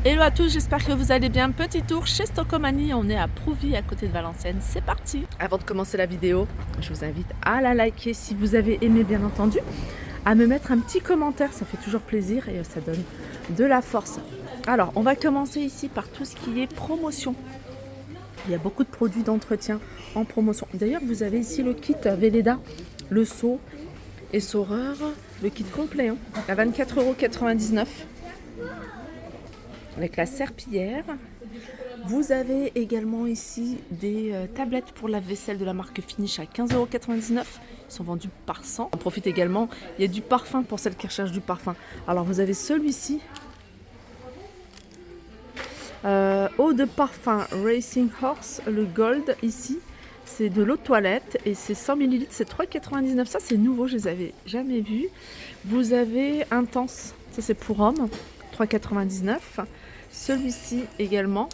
Hello à tous, j'espère que vous allez bien. Petit tour chez Stocomanie, on est à Prouvy à côté de Valenciennes, c'est parti. Avant de commencer la vidéo, je vous invite à la liker si vous avez aimé bien entendu, à me mettre un petit commentaire, ça fait toujours plaisir et ça donne de la force. Alors on va commencer ici par tout ce qui est promotion. Il y a beaucoup de produits d'entretien en promotion. D'ailleurs vous avez ici le kit Velleda, le seau et saureur, le kit complet à 24,99 €. Avec la serpillière. Vous avez également ici des tablettes pour la vaisselle de la marque Finish à 15,99 €. Ils sont vendus par 100. On profite également, il y a du parfum pour celles qui recherchent du parfum. Alors vous avez celui-ci. Eau de parfum Racing Horse, le Gold ici. C'est de l'eau de toilette et c'est 100 ml, c'est 3,99 €. Ça c'est nouveau, je les avais jamais vus. Vous avez Intense, ça c'est pour hommes, 3,99 €. Celui-ci également.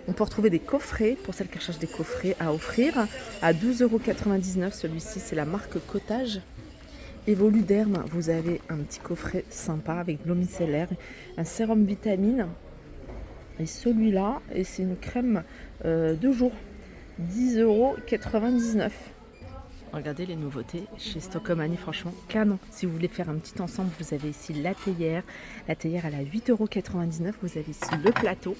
On peut retrouver des coffrets pour celles qui recherchent des coffrets à offrir à 12,99 €. Celui-ci c'est la marque Cottage. Evoluderm, vous avez un petit coffret sympa avec de l'eau micellaire, un sérum vitamine. Et celui-là, et c'est une crème de jour, 10,99 €. Regardez les nouveautés chez Stocomanie, franchement canon. Si vous voulez faire un petit ensemble, vous avez ici la théière. La théière elle a 8,99 €. Vous avez ici le plateau.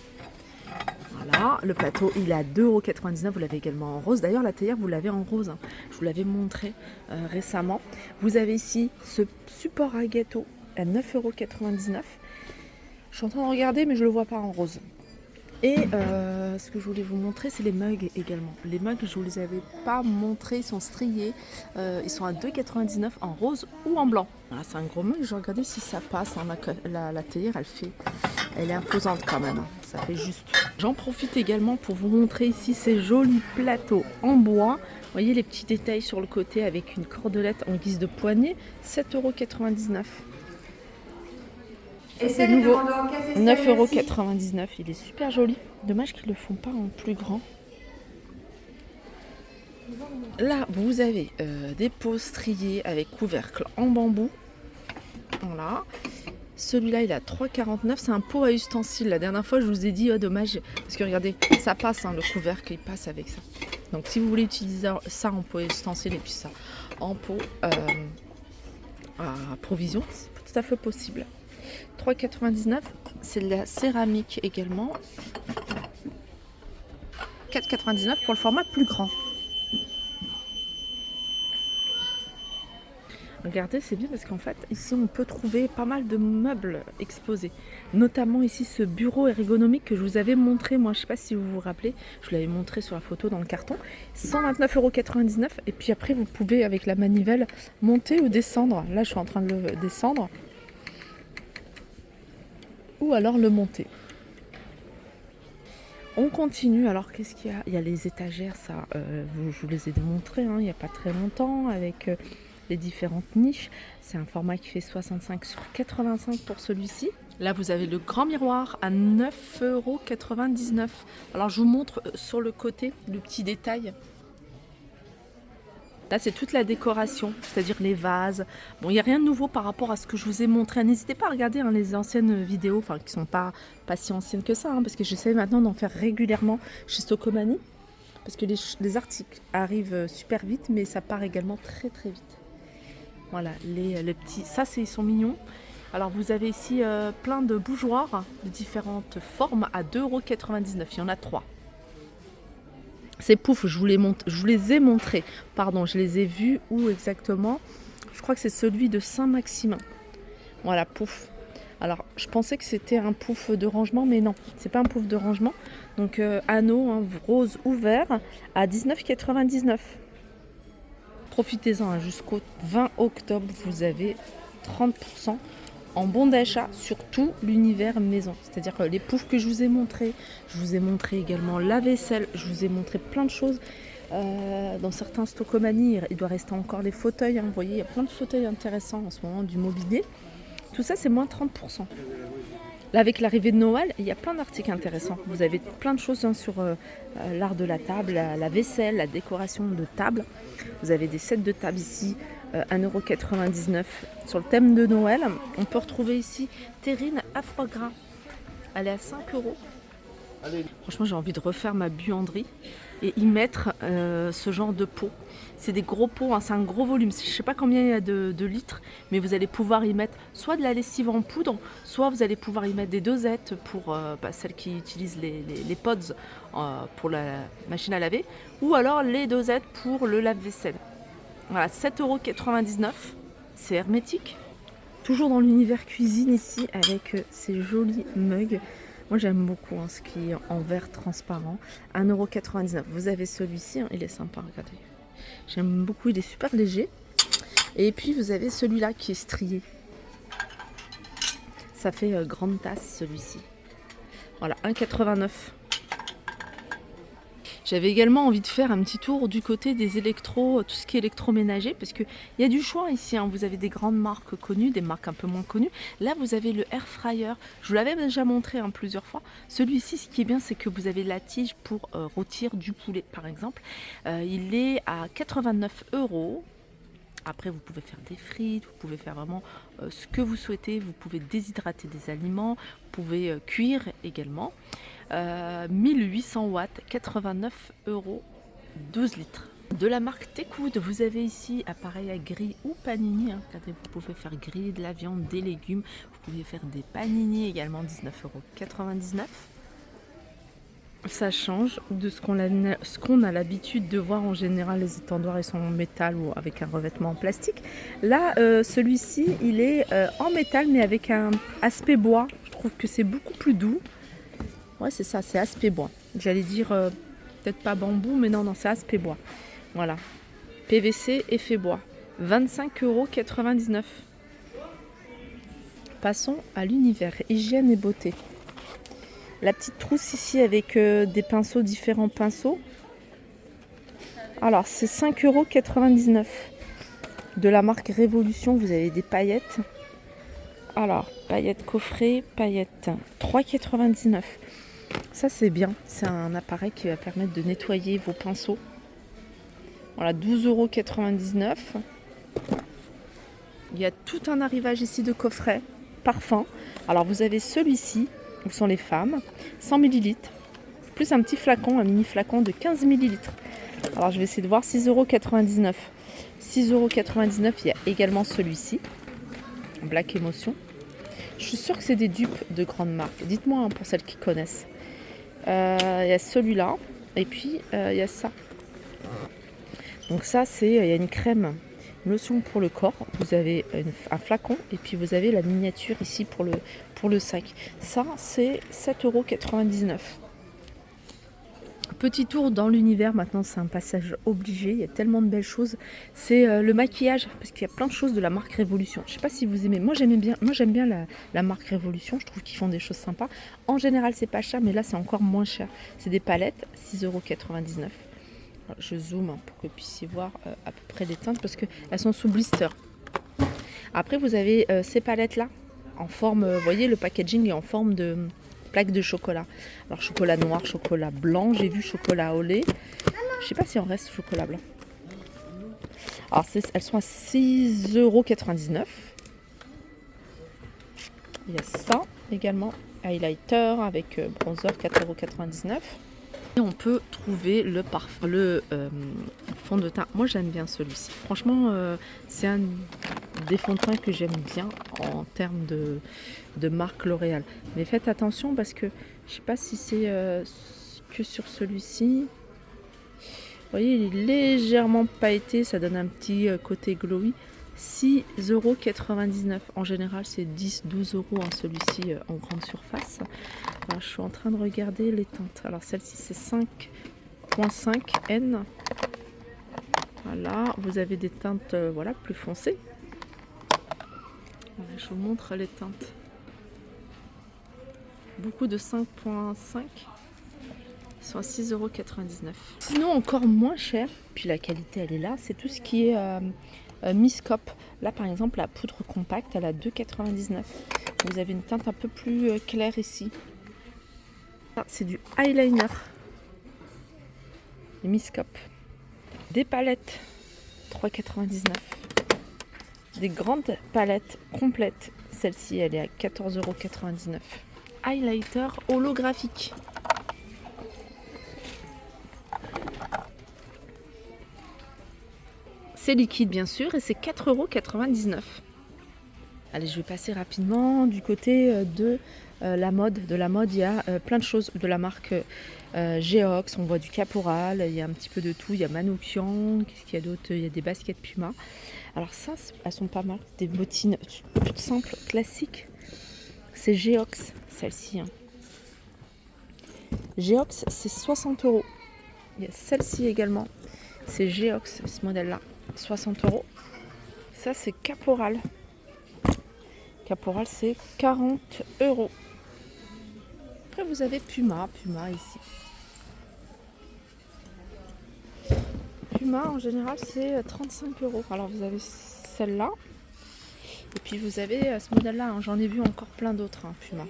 Voilà, le plateau il est à 2,99 €. Vous l'avez également en rose. D'ailleurs la théière vous l'avez en rose. Je vous l'avais montré récemment. Vous avez ici ce support à gâteau à 9,99 €. Je suis en train de regarder mais je ne le vois pas en rose. Et ce que je voulais vous montrer, c'est les mugs également. Les mugs, je ne vous les avais pas montrés, ils sont striés. Ils sont à 2,99 € en rose ou en blanc. Voilà, c'est un gros mug, je vais regarder si ça passe. La théière, elle est imposante quand même. Ça fait juste. J'en profite également pour vous montrer ici ces jolis plateaux en bois. Vous voyez les petits détails sur le côté avec une cordelette en guise de poignée. 7,99 €. C'est nouveau, 9,99 €. Il est super joli. Dommage qu'ils ne le font pas en plus grand. Là, vous avez des pots striés avec couvercle en bambou. Voilà. Celui-là, il est à 3,49 €. C'est un pot à ustensiles. La dernière fois, je vous ai dit, oh dommage, parce que regardez, ça passe, le couvercle, il passe avec ça. Donc, si vous voulez utiliser ça en pot à ustensiles et puis ça en pot à provision, c'est tout à fait possible. 3,99 €, c'est de la céramique également. 4,99 € pour le format plus grand. Regardez, c'est bien parce qu'en fait, ici, on peut trouver pas mal de meubles exposés. Notamment ici, ce bureau ergonomique que je vous avais montré. Moi, je ne sais pas si vous vous rappelez, je vous l'avais montré sur la photo dans le carton. 129,99 €. Et puis après, vous pouvez, avec la manivelle, monter ou descendre. Là, je suis en train de le descendre. Ou alors le monter. On continue, alors qu'est-ce qu'il y a? Il y a les étagères, ça, je vous les ai montrées il n'y a pas très longtemps, avec les différentes niches. C'est un format qui fait 65 sur 85 pour celui-ci. Là, vous avez le grand miroir à 9,99 €. Alors, je vous montre sur le côté le petit détail. Là, c'est toute la décoration, c'est-à-dire les vases. Bon, il n'y a rien de nouveau par rapport à ce que je vous ai montré. N'hésitez pas à regarder les anciennes vidéos, qui ne sont pas si anciennes que ça, parce que j'essaie maintenant d'en faire régulièrement chez Stocomanie, parce que les articles arrivent super vite, mais ça part également très très vite. Voilà, les petits, ça ils sont mignons. Alors vous avez ici plein de bougeoirs de différentes formes à 2,99 €. Il y en a 3. Ces poufs, je vous les ai montrés. Pardon, je les ai vus où exactement? Je crois que c'est celui de Saint-Maximin. Voilà, pouf. Alors, je pensais que c'était un pouf de rangement, mais non, c'est pas un pouf de rangement. Donc, anneau rose ou vert à 19,99 €. Profitez-en, jusqu'au 20 octobre, vous avez 30% en bon d'achat sur tout l'univers maison. C'est-à-dire les poufs que je vous ai montrés, je vous ai montré également la vaisselle, je vous ai montré plein de choses. Dans certains Stocomanie, il doit rester encore les fauteuils. Vous voyez, il y a plein de fauteuils intéressants en ce moment, du mobilier. Tout ça, c'est moins 30%. Là, avec l'arrivée de Noël, il y a plein d'articles intéressants. Vous avez plein de choses sur l'art de la table, la vaisselle, la décoration de table. Vous avez des sets de table ici, 1,99 € sur le thème de Noël. On peut retrouver ici terrine à foie gras. Elle est à 5 euros. Franchement, j'ai envie de refaire ma buanderie et y mettre ce genre de pot. C'est des gros pots, hein, c'est un gros volume. Je ne sais pas combien il y a de litres, mais vous allez pouvoir y mettre soit de la lessive en poudre, soit vous allez pouvoir y mettre des dosettes pour celles qui utilisent les pods pour la machine à laver, ou alors les dosettes pour le lave-vaisselle. Voilà, 7,99 €. C'est hermétique. Toujours dans l'univers cuisine ici avec ces jolis mugs. Moi j'aime beaucoup ce qui est en verre transparent. 1,99 €. Vous avez celui-ci, il est sympa, regardez. J'aime beaucoup, il est super léger. Et puis vous avez celui-là qui est strié. Ça fait grande tasse celui-ci. Voilà, 1,89 €. J'avais également envie de faire un petit tour du côté des électros, tout ce qui est électroménager, parce qu'il y a du choix ici. Vous avez des grandes marques connues, des marques un peu moins connues. Là, vous avez le air fryer. Je vous l'avais déjà montré plusieurs fois. Celui-ci, ce qui est bien, c'est que vous avez la tige pour rôtir du poulet, par exemple. Il est à 89 €. Après, vous pouvez faire des frites, vous pouvez faire vraiment ce que vous souhaitez. Vous pouvez déshydrater des aliments, vous pouvez cuire également. 1800 watts, 89 €, 12 litres. De la marque Tecoud, vous avez ici appareil à grille ou panini. Regardez, vous pouvez faire griller de la viande, des légumes. Vous pouvez faire des panini également, 19,99 €. Ça change de ce qu'on a l'habitude de voir en général. Les étendoirs, ils sont en métal ou avec un revêtement en plastique. Là, celui-ci, il est en métal mais avec un aspect bois. Je trouve que c'est beaucoup plus doux. Ouais, c'est ça, c'est aspect bois. J'allais dire peut-être pas bambou, mais non, c'est aspect bois. Voilà. PVC, effet bois. 25,99 €. Passons à l'univers hygiène et beauté. La petite trousse ici avec des pinceaux, différents pinceaux. Alors, c'est 5,99 €. De la marque Révolution, vous avez des paillettes. Alors, paillettes coffret, paillettes 3,99 €. Ça, c'est bien. C'est un appareil qui va permettre de nettoyer vos pinceaux. Voilà, 12,99 €. Il y a tout un arrivage ici de coffrets, parfum. Alors, vous avez celui-ci, où sont les femmes, 100 ml, plus un petit flacon, un mini flacon de 15 ml. Alors, je vais essayer de voir, 6,99 €. 6,99 €, il y a également celui-ci, Black Emotion. Je suis sûre que c'est des dupes de grandes marques. Dites-moi pour celles qui connaissent. Il y a celui-là, et puis il y a ça. Donc ça, il y a une crème, une lotion pour le corps. Vous avez un flacon, et puis vous avez la miniature ici pour le sac. Ça, c'est 7,99 €. Petit tour dans l'univers, maintenant c'est un passage obligé, il y a tellement de belles choses. C'est le maquillage, parce qu'il y a plein de choses de la marque Révolution. Je ne sais pas si vous aimez, moi j'aime bien la marque Révolution, je trouve qu'ils font des choses sympas. En général c'est pas cher, mais là c'est encore moins cher. C'est des palettes, 6,99 €. Je zoome pour que vous puissiez voir à peu près les teintes, parce qu'elles sont sous blister. Après vous avez ces palettes là, en forme, vous voyez le packaging est en forme de plaque de chocolat. Alors chocolat noir, chocolat blanc, j'ai vu chocolat au lait. Je sais pas si en reste chocolat blanc. Alors elles sont à 6,99 €. Il y a ça également, highlighter avec bronzer, 4,99 €. Et on peut trouver le fond de teint. Moi j'aime bien celui-ci. Franchement, c'est un des fonds de teint que j'aime bien en termes de marque L'Oréal. Mais faites attention parce que je sais pas si c'est que sur celui-ci. Vous voyez, il est légèrement pailleté, ça donne un petit côté glowy. 6,99 €. En général, c'est 10-12 € celui-ci en grande surface. Alors, je suis en train de regarder les teintes. Alors, celle-ci, c'est 5,5 N. Voilà, vous avez des teintes plus foncées. Voilà, je vous montre les teintes. Beaucoup de 5,5. Ils sont à 6,99 €. Sinon, encore moins cher, puis la qualité, elle est là, c'est tout ce qui est Miscope. Là, par exemple, la poudre compacte, elle a 2,99 €. Vous avez une teinte un peu plus claire ici. C'est du eyeliner. Les Miscope. Des palettes, 3,99 €. Des grandes palettes complètes. Celle-ci, elle est à 14,99 €. highlighter holographique. C'est liquide bien sûr et c'est 4,99 €. Allez, je vais passer rapidement du côté de la mode. De la mode, il y a plein de choses de la marque Geox. On voit du Caporal, il y a un petit peu de tout. Il y a Manoukian, qu'est-ce qu'il y a d'autre? Il y a des baskets Puma. Alors ça, elles sont pas mal. Des bottines toutes simples, classiques. C'est Geox, celle-ci. Hein. Geox, c'est 60 €. Il y a celle-ci également. C'est Geox, ce modèle-là. 60 €. Ça, c'est Caporal. Caporal, c'est 40 €. Après, vous avez Puma ici. Puma, en général, c'est 35 €. Alors, vous avez celle-là. Et puis, vous avez ce modèle-là. Hein. J'en ai vu encore plein d'autres, hein, Puma.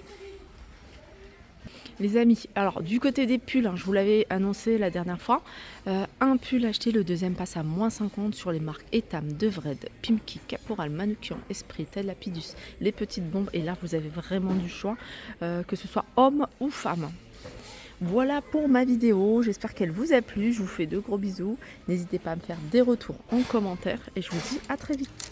Les amis, alors du côté des pulls, hein, je vous l'avais annoncé la dernière fois, un pull acheté, le deuxième passe à moins 50 sur les marques Etam, Devred, Pimki, Caporal, Manoukian, Esprit, Tel Lapidus, les petites bombes. Et là, vous avez vraiment du choix, que ce soit homme ou femme. Voilà pour ma vidéo, j'espère qu'elle vous a plu, je vous fais de gros bisous. N'hésitez pas à me faire des retours en commentaire et je vous dis à très vite.